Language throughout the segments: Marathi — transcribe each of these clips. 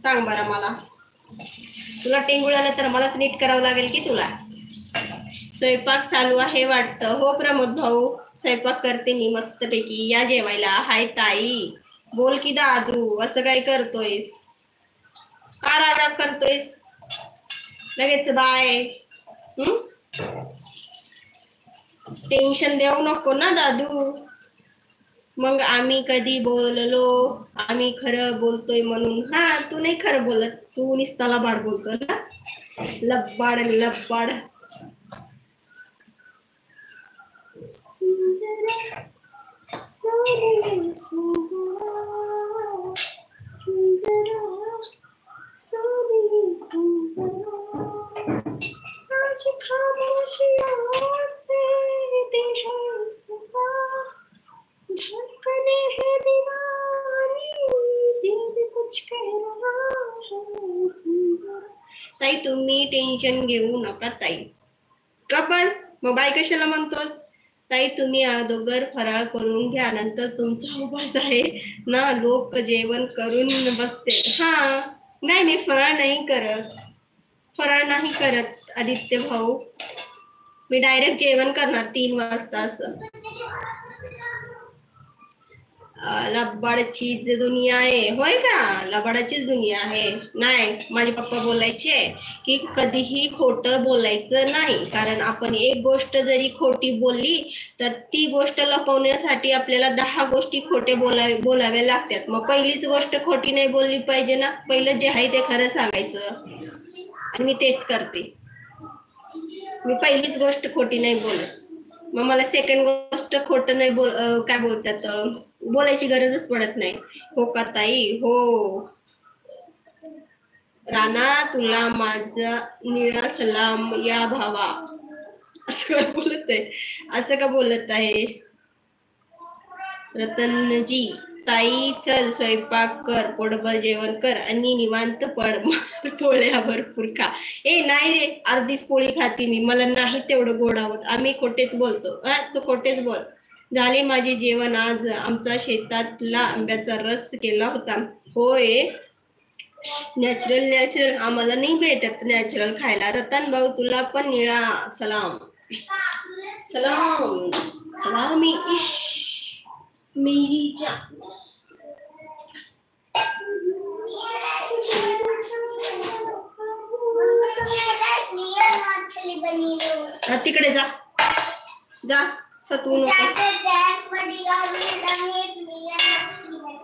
सांग बरं मला. तुला टेंगुळ आलं तर मलाच नीट करावं लागेल की तुला. स्वयंपाक चालू आहे वाटतं. हो प्रमोद भाऊ, स्वयंपाक करते मी मस्तपैकी. या जेवायला. हाय ताई. बोल की दादू, असं काय करतोयस? का राग करतोयस? लगेच बाय. टेन्शन देऊ नको ना दादू. मग आम्ही कधी बोललो? आम्ही खरं बोलतोय म्हणून. हा, तू नाही खरं बोलत, तू नुसता लबाड बोलतो ना. लबाड लबाड. सुंदर सोने सुंदरा, सुंदरा सोने सुंदरा, आज खामोशियों से दिल है सफा, धड़कने है दीवानी, दिल कुछ कह रहा है सुंदरा. ताई तुम्ही टेन्शन घेऊ नका ताई. का बस मग बाय कशाला म्हणतोस? ताई तुम्ही अगोदर फराळ करून घ्या, नंतर तुमचा उपवास आहे ना. लोक जेवण करून बसते. हा, नाही मी फराळ नाही करत. फराळ नाही करत आदित्य भाऊ. मी डायरेक्ट जेवण करणार 3 वाजता असं. लबाडचीच दुनिया आहे. होय का? लबाडाचीच दुनिया आहे. नाही, माझे पप्पा बोलायचे की कधीही खोटं बोलायचं नाही, कारण आपण एक गोष्ट जरी खोटी बोलली तर ती गोष्ट लपवण्यासाठी आपल्याला 10 गोष्टी खोटे बोलाव्या लागतात. मग पहिलीच गोष्ट खोटी नाही बोलली पाहिजे ना. पहिलं जे आहे ते खरं सांगायचं. मी तेच करते. मी पहिलीच गोष्ट खोटी नाही बोलत. मग मला सेकंड गोष्ट खोटं नाही काय बोलतात, बोलायची गरजच पडत नाही. हो का ताई? हो. राणा, तुला माझा निळा सलाम या भावा. असं का बोलत आहे? असं का बोलत आहे? रतनजी, ताई चल स्वयंपाक कर, पोटभर जेवण कर आणि निवांत पड. पोळ्या भरपूर खा. ए नाही रे, अर्धीच पोळी खाती मी. मला नाही तेवढं गोड आवडत. आम्ही खोटेच बोलतो. तू खोटेच बोल. झाले माझे जेवण. आज आमचा शेतातला आंब्याचा रस केला होता. होय, नॅचरल आम्हाला नाही भेटत नॅचरल खायला. रतन भाऊ तुला पण निळा सलाम. सलाम सलामी इश मेरी जान. तिकडे जा जा, सतवू नकोस.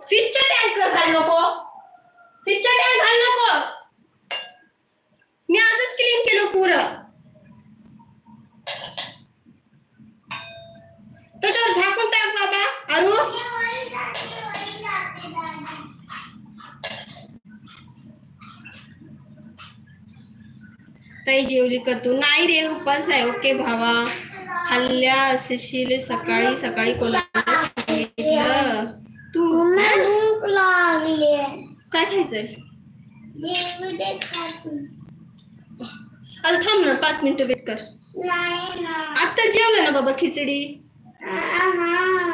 फिशचा टँक घाल नको. फिशचा टँक घाल नको. मी आजच क्लीन केलं पुरं. त्याच्यावर झाकून टाक बाबा. अरू ताई जेवली का तू? नाही रे, उपास आहे. ओके भावा. खाल्ल्या असशील सकाळी सकाळी कोणाला सांगितलं? तू भूक लागली. काय खायचंय? आता थांब ना, 5 मिनिटं वेट कर. आता जेवलं ना बाबा खिचडी.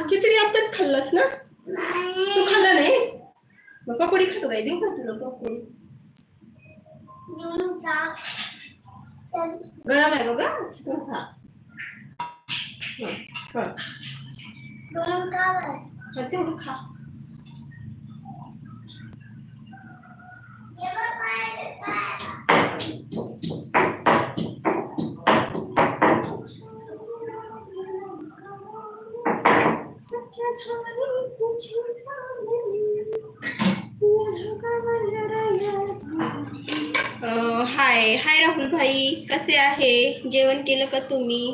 खिचडी आताच खाल्लास ना? तू खाल्ला नाहीस? मग पकोडी खातो काय? देऊ का तुला पकोडी? गरम आहे बघा. तेवढं खा. हाय हाय राहुल भाई, कसे आहे? जेवण केलं का तुम्ही?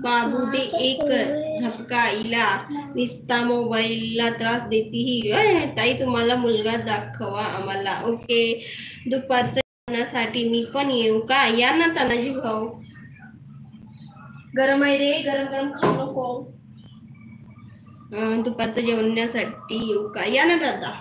बाबू दे एक झपका इला. निस्ता मोबाईलला त्रास देती ही. ताई तुम्हाला मुलगा दाखवा आम्हाला. ओके, दुपारचं जेवणासाठी मी पण येऊ का? या ना तानाजी भाऊ. गरम आहे रे, गरम गरम खाऊ नको. दुपारचं जेवणासाठी येऊ का? या ना दादा.